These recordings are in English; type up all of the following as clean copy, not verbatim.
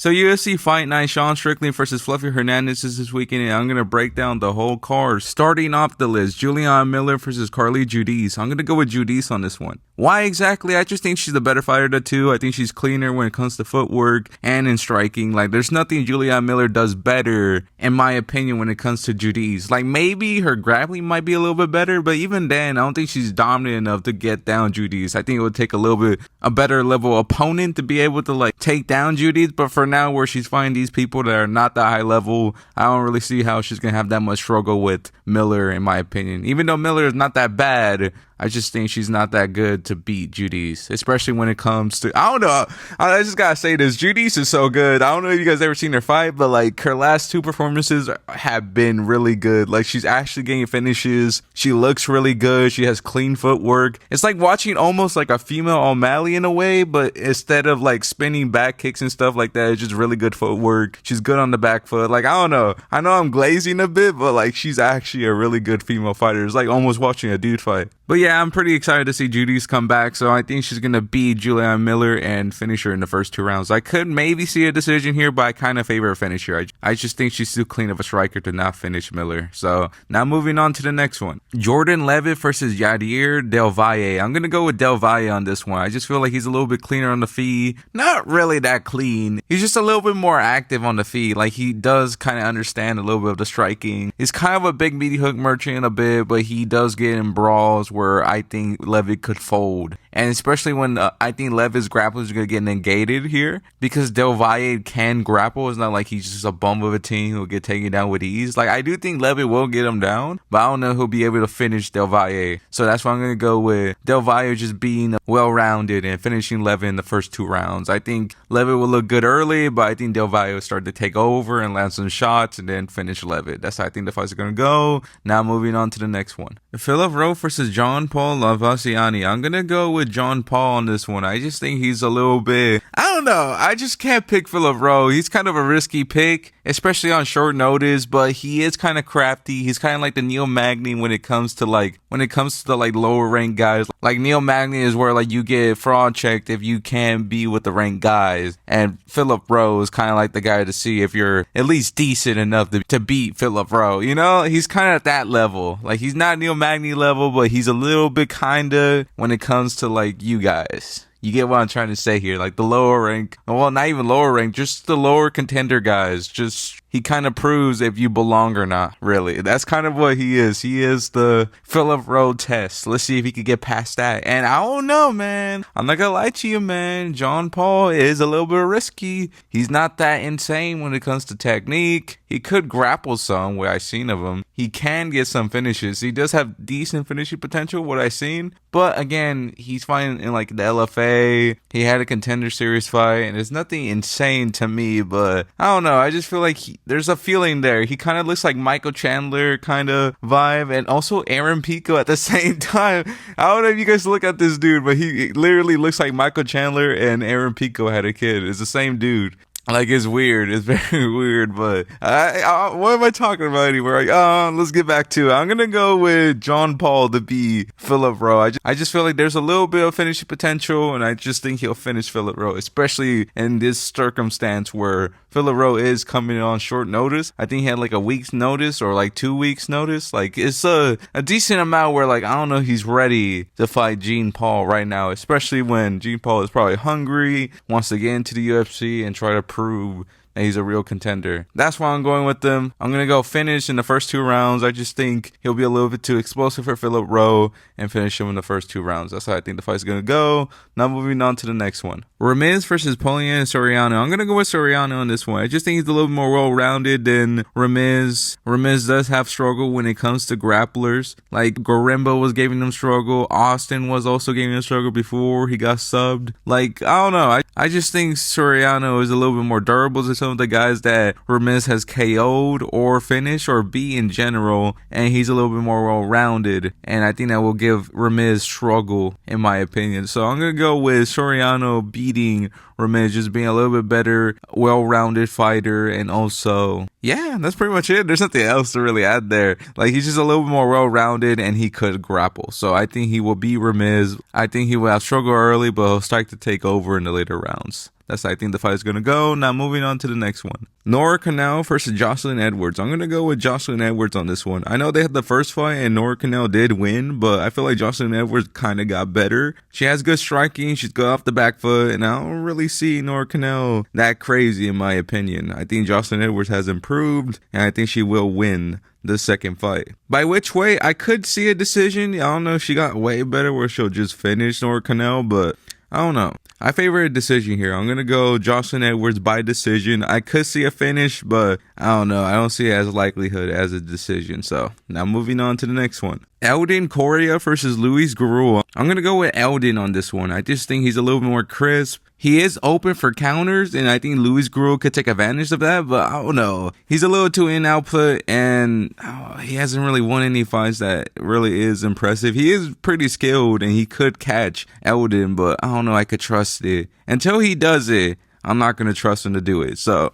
So UFC Fight Night, Sean Strickland versus Fluffy Hernandez is this weekend, and I'm going to break down the whole card. Starting off the list, Juliana Miller versus Carly Judice. I'm going to go with Judice on this one. Why exactly? I just think she's the better fighter of the two. I think she's cleaner when it comes to footwork and in striking. Like, there's nothing Juliana Miller does better, in my opinion, when it comes to Judice. Like, maybe her grappling might be a little bit better, but even then, I don't think she's dominant enough to get down Judice. I think it would take a better level opponent to be able to, like, take down Judice, but for now, where she's fighting these people that are not that high level, I don't really see how she's gonna have that much struggle with Miller, in my opinion. Even though Miller is not that bad, I just think she's not that good to beat Judice, especially when it comes to, I don't know, I just gotta say this, Judice is so good. I don't know if you guys ever seen her fight, but like her last two performances have been really good. Like, she's actually getting finishes, she looks really good, she has clean footwork. It's like watching almost like a female O'Malley in a way, but instead of like spinning back kicks and stuff like that, it's just really good footwork. She's good on the back foot. Like, I don't know, I know I'm glazing a bit, but like she's actually a really good female fighter. It's like almost watching a dude fight. But yeah, I'm pretty excited to see Judice come back, so I think she's going to beat Juliana Miller and finish her in the first two rounds. I could maybe see a decision here, but I kind of favor a finisher. I just think she's too clean of a striker to not finish Miller. So now moving on to the next one. Jordan Levitt versus Yadir Del Valle. I'm going to go with Del Valle on this one. I just feel like he's a little bit cleaner on the feet. Not really that clean. He's just a little bit more active on the feet. Like, he does kind of understand a little bit of the striking. He's kind of a big meaty hook merchant a bit, but he does get in brawls where I think Levitt could fold. And especially when I think Levitt's grapples are going to get negated here, because Del Valle can grapple. It's not like he's just a bum of a team who'll get taken down with ease. Like, I do think Levitt will get him down, but I don't know who'll be able to finish Del Valle. So that's why I'm going to go with Del Valle just being well-rounded and finishing Levitt in the first two rounds. I think Levitt will look good early, but I think Del Valle will start to take over and land some shots and then finish Levitt. That's how I think the fights are going to go. Now moving on to the next one. Philip Rowe versus John Paul Lavasiani. I'm going to go with John Paul on this one. I just think he's a little bit, I don't know, I just can't pick Philip Rowe. He's kind of a risky pick, especially on short notice, but he is kind of crafty. He's kind of like the Neil Magny when it comes to the like lower ranked guys. Like, Neil Magny is where like you get fraud checked if you can be with the ranked guys, and Philip Rowe is kind of like the guy to see if you're at least decent enough to beat Philip Rowe. You know, he's kind of at that level. Like, he's not Neil Magny level, but he's a little bit kind of when it comes to like you guys. You get what I'm trying to say here? Like, the lower rank, well, not even lower rank, just the lower contender guys. Just, he kind of proves if you belong or not, really. That's kind of what he is. He is the Philip Rowe test. Let's see if he could get past that. And I don't know, man. I'm not gonna lie to you, man. John Paul is a little bit risky. He's not that insane when it comes to technique. He could grapple some, what I've seen of him. He can get some finishes. He does have decent finishing potential, what I've seen. But again, he's fighting in like the LFA. He had a contender series fight, and it's nothing insane to me, but I don't know. I just feel like there's a feeling there. He kind of looks like Michael Chandler kind of vibe, and also Aaron Pico at the same time. I don't know if you guys look at this dude, but he literally looks like Michael Chandler and Aaron Pico had a kid. It's the same dude. Like, it's weird. It's very weird, but what am I talking about anywhere? Like, let's get back to it. I'm going to go with John Paul to beat Philip Rowe. I just feel like there's a little bit of finishing potential, and I just think he'll finish Philip Rowe, especially in this circumstance where Philip Rowe is coming on short notice. I think he had like a week's notice or like 2 weeks notice. Like, it's a decent amount where, like, I don't know, he's ready to fight Jean Paul right now, especially when Jean Paul is probably hungry, wants to get into the UFC and try to prove that he's a real contender. That's why I'm going with them. I'm going to go finish in the first two rounds. I just think he'll be a little bit too explosive for Philip Rowe and finish him in the first two rounds. That's how I think the fight's going to go. Now moving on to the next one. Ramirez versus Polian Soriano. I'm going to go with Soriano on this one. I just think he's a little more well-rounded than Ramirez. Ramirez does have struggle when it comes to grapplers. Like, Gorimbo was giving him struggle. Austin was also giving him struggle before he got subbed. Like, I don't know. I just think Soriano is a little bit more durable than some of the guys that Ramirez has KO'd or finished or beat in general, and he's a little bit more well-rounded, and I think that will give Ramirez struggle, in my opinion. So I'm going to go with Soriano beating Ramirez, just being a little bit better, well-rounded fighter, and also Yeah, that's pretty much it. There's nothing else to really add there. Like, he's just a little bit more well-rounded, and he could grapple. So I think he will beat Ramiz. I think he will have struggle early, but he'll start to take over in the later rounds. That's how I think the fight is going to go. Now moving on to the next one. Nora Canal versus Jocelyn Edwards. I'm going to go with Jocelyn Edwards on this one. I know they had the first fight and Nora Canal did win, but I feel like Jocelyn Edwards kind of got better. She has good striking. She's good off the back foot, and I don't really see Nora Canal that crazy in my opinion. I think Jocelyn Edwards has improved, and I think she will win the second fight. By which way, I could see a decision. I don't know if she got way better where she'll just finish Nora Canal, but I don't know. I favor a decision here. I'm going to go Jocelyn Edwards by decision. I could see a finish, but I don't know. I don't see it as likelihood as a decision. So now moving on to the next one. Eldin Correa versus Luis Gurul. I'm going to go with Eldin on this one. I just think he's a little bit more crisp. He is open for counters, and I think Luis Gurul could take advantage of that, but I don't know. He's a little too in output, and he hasn't really won any fights that really is impressive. He is pretty skilled, and he could catch Eldin, but I don't know. I could trust it. Until he does it, I'm not going to trust him to do it. So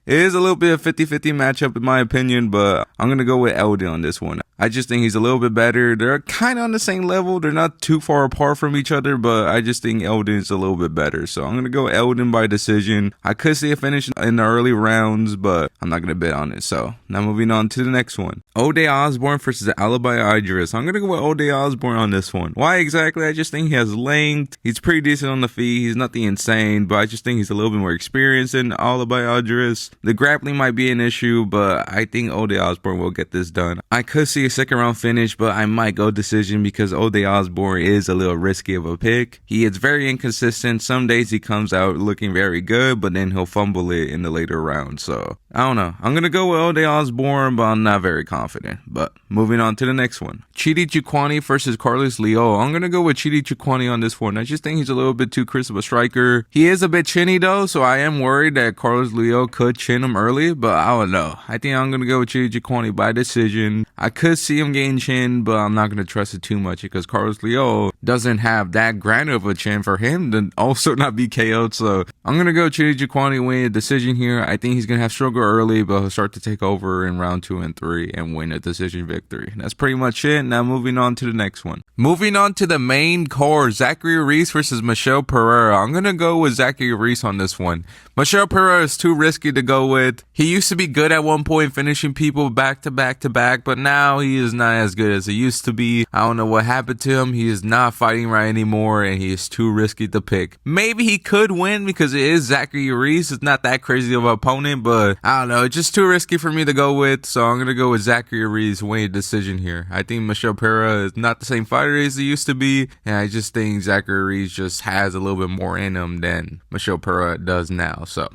it is a little bit of 50-50 matchup in my opinion, but I'm going to go with Eldin on this one. I just think he's a little bit better. They're kind of on the same level. They're not too far apart from each other, but I just think Eldin's a little bit better. So I'm going to go Eldin by decision. I could see a finish in the early rounds, but I'm not going to bet on it. So now moving on to the next one. Ode Osborne versus Alibi Idris. I'm going to go with Ode Osborne on this one. Why exactly? I just think he has length. He's pretty decent on the feet. He's nothing insane, but I just think he's a little bit more experienced than Alibi Idris. The grappling might be an issue, but I think Ode Osborne will get this done. I could see a second round finish, but I might go decision because Ode Osborne is a little risky of a pick. He is very inconsistent. Some days he comes out looking very good, but then he'll fumble it in the later rounds. So I don't know. I'm going to go with Ode Osborne, but I'm not very confident. But moving on to the next one. Chidi Chukwani versus Carlos Leo. I'm going to go with Chidi Chukwani on this one. I just think he's a little bit too crisp of a striker. He is a bit chinny though, so I am worried that Carlos Leo could chin him early, but I don't know. I think I'm going to go with Chidi Chukwani by decision. I could see him gain chin, but I'm not going to trust it too much because Carlos Leo doesn't have that grand of a chin for him to also not be KO'd. So I'm going to go Chidi Chukwani win a decision here. I think he's going to have struggle early, but he'll start to take over in round 2 and 3 and win a decision victory. That's pretty much it. Now moving on to the next one. Moving on to the main core, Zachary Reese versus Michel Pereira. I'm going to go with Zachary Reese on this one. Michel Pereira is too risky to go with. He used to be good at one point finishing people back to back to back, but now he is not as good as he used to be. I don't know what happened to him. He is not fighting right anymore, and he is too risky to pick. Maybe he could win because it is Zachary Reese. It's not that crazy of an opponent, but I don't know. It's just too risky for me to go with, so I'm going to go with Zachary Reese winning decision here. I think Michel Pereira is not the same fighter as he used to be, and I just think Zachary Reese just has a little bit more in him than Michel Pereira does now. So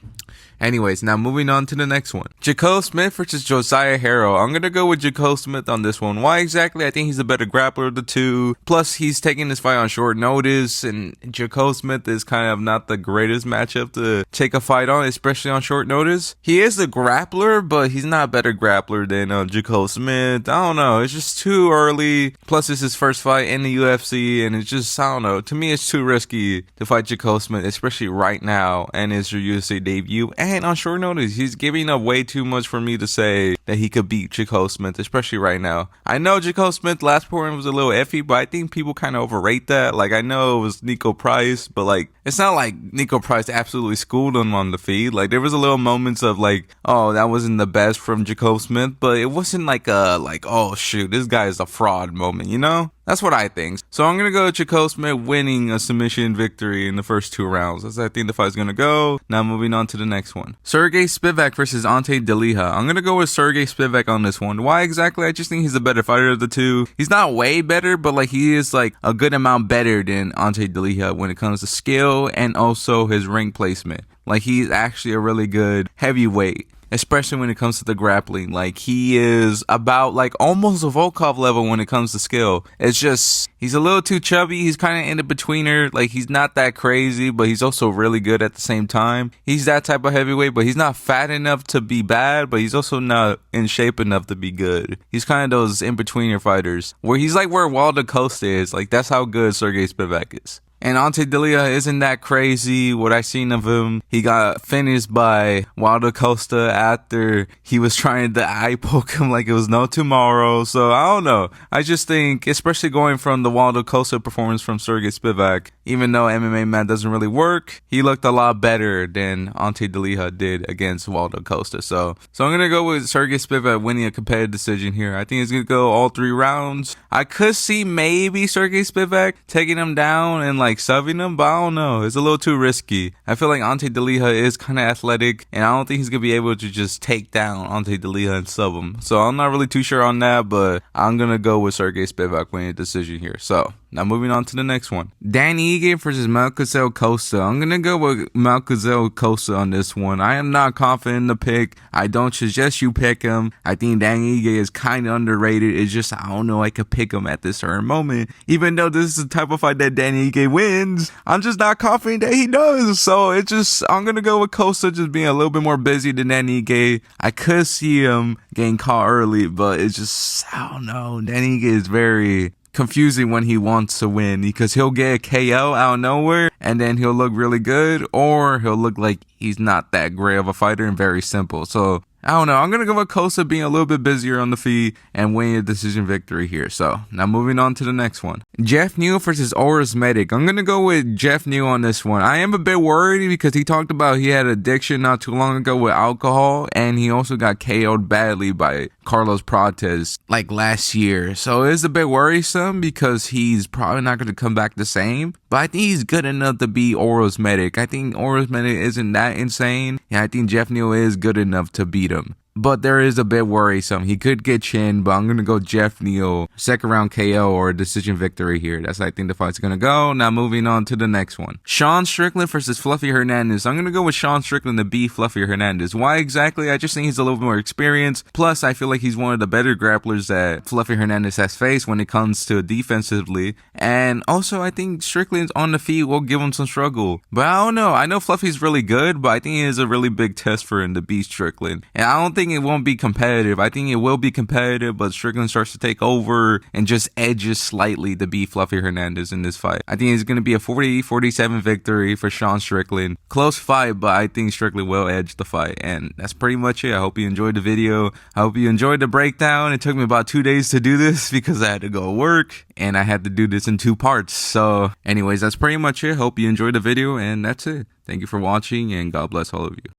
anyways, now moving on to the next one. Jacob Smith versus Josiah Harrell. I'm going to go with Jacob Smith on this one. Why exactly? I think he's the better grappler of the two. Plus, he's taking this fight on short notice, and Jacob Smith is kind of not the greatest matchup to take a fight on, especially on short notice. He is a grappler, but he's not a better grappler than Jacob Smith. I don't know. It's just too early. Plus, it's his first fight in the UFC, and it's just, I don't know. To me, it's too risky to fight Jacob Smith, especially right now, and it's your UFC debut. And on short notice, he's giving up way too much for me to say that he could beat Jacob Smith, especially right now. I know Jacob Smith last point was a little iffy, but I think people kind of overrate that. Like, I know it was Nico Price, but like, it's not like Nico Price absolutely schooled him on the feed. Like, there was a little moments of like, oh, that wasn't the best from Jacob Smith, but it wasn't like a, like, oh shoot, this guy is a fraud moment, you know? That's what I think. So I'm going to go with Jacob Smith winning a submission victory in the first 2 rounds. That's how I think the fight's going to go. Now moving on to the next one. Sergey Spivak versus Ante Delija. I'm going to go with Sergey Spivak on this one. Why exactly? I just think he's the better fighter of the two. He's not way better, but like he is like a good amount better than Ante Delija when it comes to skill and also his ring placement. Like he's actually a really good heavyweight, especially when it comes to the grappling. Like he is about like almost a Volkov level when it comes to skill. It's just he's a little too chubby. He's kind of in the betweener. Like he's not that crazy, but he's also really good at the same time. He's that type of heavyweight, but he's not fat enough to be bad, but he's also not in shape enough to be good. He's kind of those in betweener fighters where he's like where Waldo Costa is. Like that's how good Sergey Spivak is. And Ante Delia isn't that crazy. What I seen of him, he got finished by Waldo Costa after he was trying to eye poke him like it was no tomorrow. So I don't know. I just think, especially going from the Waldo Costa performance from Sergey Spivak, even though MMA mat doesn't really work, he looked a lot better than Ante Delia did against Waldo Costa. So I'm gonna go with Sergey Spivak winning a competitive decision here. I think it's gonna go all 3 rounds. I could see maybe Sergey Spivak taking him down and like subbing him, but I don't know. It's a little too risky. I feel like Ante Delia is kind of athletic, and I don't think he's gonna be able to just take down Ante Delia and sub him. So I'm not really too sure on that, but I'm gonna go with Sergey Spivak winning a decision here. So now moving on to the next one. Danny Ige versus Malcazell Costa. I'm going to go with Malcazell Costa on this one. I am not confident in the pick. I don't suggest you pick him. I think Danny Ige is kind of underrated. It's just, I don't know, I could pick him at this certain moment. Even though this is the type of fight that Danny Ige wins, I'm just not confident that he does. So it's just, I'm going to go with Costa just being a little bit more busy than Danny Ige. I could see him getting caught early, but it's just, I don't know. Danny Ige is very confusing when he wants to win, because he'll get a KO out of nowhere and then he'll look really good, or he'll look like he's not that great of a fighter and very simple. So I don't know. I'm going to go with Costa being a little bit busier on the feet and winning a decision victory here. So now moving on to the next one. Jeff Neal versus Oris Medic. I'm going to go with Jeff Neal on this one. I am a bit worried because he talked about he had addiction not too long ago with alcohol, and he also got KO'd badly by Carlos Prates like last year. So it's a bit worrisome because he's probably not going to come back the same. But I think he's good enough to beat Oris Medic. I think Oris Medic isn't that insane, and I think Jeff Neal is good enough to beat him. But there is a bit worrisome. He could get chin, but I'm going to go Jeff Neal, second round KO or a decision victory here. That's how I think the fight's going to go. Now moving on to the next one. Sean Strickland versus Fluffy Hernandez. I'm going to go with Sean Strickland to beat Fluffy Hernandez. Why exactly? I just think he's a little bit more experienced. Plus, I feel like he's one of the better grapplers that Fluffy Hernandez has faced when it comes to defensively. And also, I think Strickland's on the feet will give him some struggle. But I don't know. I know Fluffy's really good, but I think it is a really big test for him to beat Strickland. And I don't think it won't be competitive. I think it will be competitive, but Strickland starts to take over and just edges slightly to beat Fluffy Hernandez in this fight. I think it's going to be a 40-47 victory for Sean Strickland. Close fight, but I think Strickland will edge the fight. And that's pretty much it. I hope you enjoyed the video. I hope you enjoyed the breakdown. It took me about 2 days to do this because I had to go work and I had to do this in 2 parts. So anyways, that's pretty much it. Hope you enjoyed the video, and that's it. Thank you for watching, and God bless all of you.